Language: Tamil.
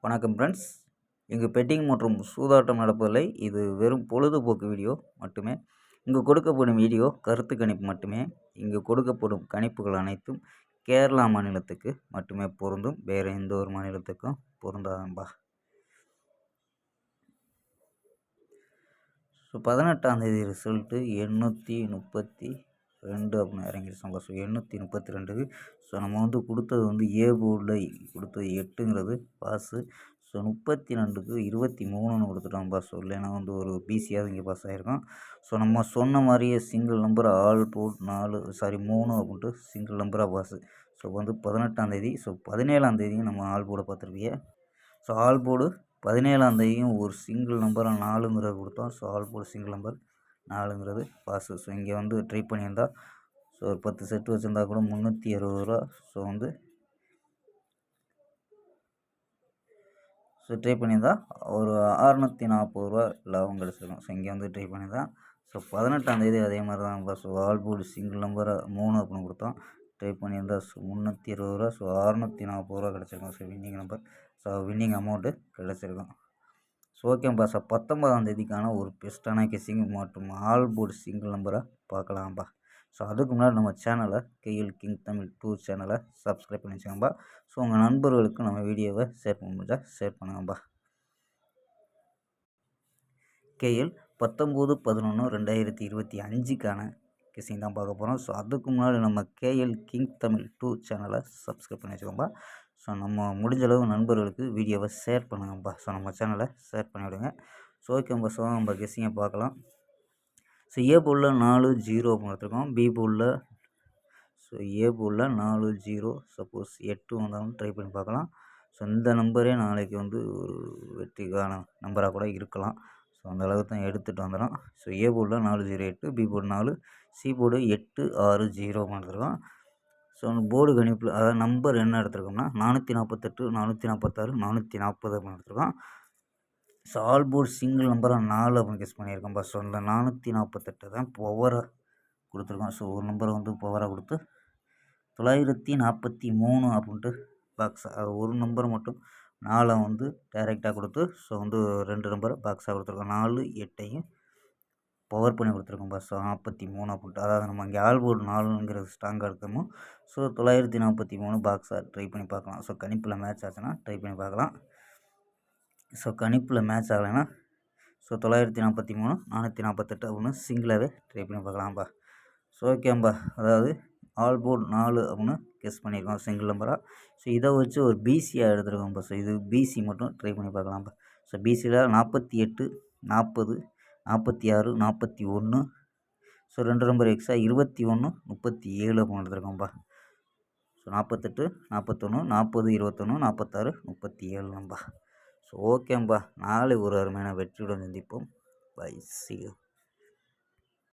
வணக்கம் ஃப்ரெண்ட்ஸ். இங்கு பெட்டிங் மற்றும் சூதாட்டம் நடப்பதில்லை. இது வெறும் பொழுதுபோக்கு வீடியோ மட்டுமே. இங்கு கொடுக்கப்படும் வீடியோ கருத்து கணிப்பு மட்டுமே. இங்கு கொடுக்கப்படும் கணிப்புகள் அனைத்தும் கேரளா மாநிலத்துக்கு மட்டுமே பொருந்தும். வேறு எந்த ஒரு மாநிலத்துக்கும் பொருந்தாதம்பா. 18ஆம் தேதி ரிசல்ட்டு 832 அப்படின்னு இறங்கிடுச்சாம்பா. 832. நம்ம கொடுத்தது ஏ போர்டில் கொடுத்தது 8ங்கிறது பாஸு. 32க்கு 23ன்னு கொடுத்துட்டோம்பா. இல்லைன்னா ஒரு பிசியாவது இங்கே பாஸ் ஆகிருக்கும். நம்ம சொன்ன மாதிரியே சிங்கிள் நம்பர் ஆல் போர்ட் 3 அப்படின்ட்டு சிங்கிள் நம்பராக பாஸு. 18ஆம் தேதி. 17ஆம் தேதியும் நம்ம ஆல் போர்டை பார்த்துருப்பீங்க. ஆல் போர்டு 17ஆம் தேதியும் ஒரு சிங்கிள் நம்பராக 4ங்கிறது கொடுத்தோம். ஆல் போர்டு சிங்கிள் நம்பர் 4ங்கிறது பாஸு. இங்கே ட்ரை பண்ணியிருந்தா ஒரு 10 செட்டு வச்சுருந்தா கூட 360 ரூபா. ட்ரை பண்ணியிருந்தா ஒரு 640 ரூபா லாபம் கிடச்சிருக்கும். இங்கே ட்ரை பண்ணியிருந்தேன். 18ஆம் தேதி அதே மாதிரி தான். ஆல் போர்டு சிங்கிள் நம்பராக 3 அப்படின்னு கொடுத்தோம். ட்ரை பண்ணியிருந்தா 360 ரூபா. 640 ரூபா கிடச்சிருக்கும். Winning number. வின்னிங் அமௌண்ட்டு கிடச்சிருக்கும். ஓகேம்பா. 19ஆம் தேதிக்கான ஒரு பெஸ்ட்டான கெஸ்ஸிங் மற்றும் ஆல் போர்டு சிங்கிள் நம்பராக பார்க்கலாம்ப்பா. அதுக்கு முன்னாடி நம்ம சேனலை கேஎல் கிங் தமிழ் 2 சேனலை சப்ஸ்கிரைப் பண்ணி வச்சுக்கோம்பா. உங்கள் நண்பர்களுக்கு நம்ம வீடியோவை ஷேர் பண்ண முடிஞ்சால் ஷேர் பண்ணுங்கப்பா. கேஎல் 19/11/2025க்கான கெஸ்ஸிங் தான் பார்க்க போகிறோம். அதுக்கு முன்னாடி நம்ம கேஎல் கிங் தமிழ் 2 சேனலை சப்ஸ்கிரைப் பண்ணி வச்சுக்கோம்பா. நம்ம முடிஞ்சளவு நண்பர்களுக்கு வீடியோவை ஷேர் பண்ணுங்கப்பா. நம்ம சேனலை ஷேர் பண்ணிவிடுங்க. ஓகேம்பா. நம்ம கெஸ்ஸிங்கை பார்க்கலாம். ஏ போர்டில் 4-0 அப்படின்னு எடுத்துருக்கோம். பி போர்டில் ஏ போர்டில் 4-0. சப்போஸ் 8 வந்தாலும் ட்ரை பண்ணி பார்க்கலாம். இந்த நம்பரே நாளைக்கு ஒரு வெற்றிக்கான நம்பராக கூட இருக்கலாம். அந்த அளவுக்கு தான் எடுத்துகிட்டு வந்துடும். ஏ போர்டில் 4-0-8, பி போர்டு 4, சி போர்டு 8-6-0 எடுத்துருக்கோம். போர்டு கணிப்பில் அதாவது நம்பர் என்ன எடுத்துருக்கோம்னா 448, 446, 440 அப்படின்னு எடுத்துருக்கோம். ஆல் போர்டு சிங்கிள் நம்பராக 4 அப்படின்னு கெஸ் பண்ணியிருக்கோம்ப்பா. இந்த 448 தான் பவராக கொடுத்துருக்கோம். ஒரு நம்பரை பவராக கொடுத்து 943 அப்படின்ட்டு பாக்ஸ். அது ஒரு நம்பர் மட்டும் 4 டைரெக்டாக கொடுத்து 2 நம்பரை பாக்ஸாக கொடுத்துருக்கோம். 4, 8ஐயும் பவர் பண்ணி கொடுத்துருக்கோம்ப்பா. 43 அப்படின்ட்டு. அதாவது நம்ம இங்கே ஆல் போர்டு 4ங்கிறது ஸ்ட்ராங்காக இருக்கமோ 943 பாக்ஸாக ட்ரை பண்ணி பார்க்கலாம். கணிப்பில் மேட்ச் ஆச்சுன்னா ட்ரை பண்ணி பார்க்கலாம். கணிப்பில் மேட்ச் ஆகலைன்னா 943, 448 அப்படின்னு சிங்கிளாகவே ட்ரை பண்ணி பார்க்கலாம்ப்பா. ஓகேம்பா. அதாவது ஆல் போர்டு 4 அப்படின்னு கெஸ் பண்ணியிருக்கோம் சிங்கிள் நம்பராக. இதை வச்சு ஒரு பிசியாக எடுத்துருக்கோம்ப்பா. இது பிசி மட்டும் ட்ரை பண்ணி பார்க்கலாம்ப்பா. பிசியில் 48, 40, 46, 41. 2 நம்பர் எக்ஸ்ட்ரா 21, 37 அப்படின்னு எடுத்துருக்கோம்ப்பா. 48, 41, 40, 21, 46, 37 நம்பா. ஓகேம்பா. நாளை ஒரு அருமையான வெற்றியுடன் சந்திப்போம். பை. See you.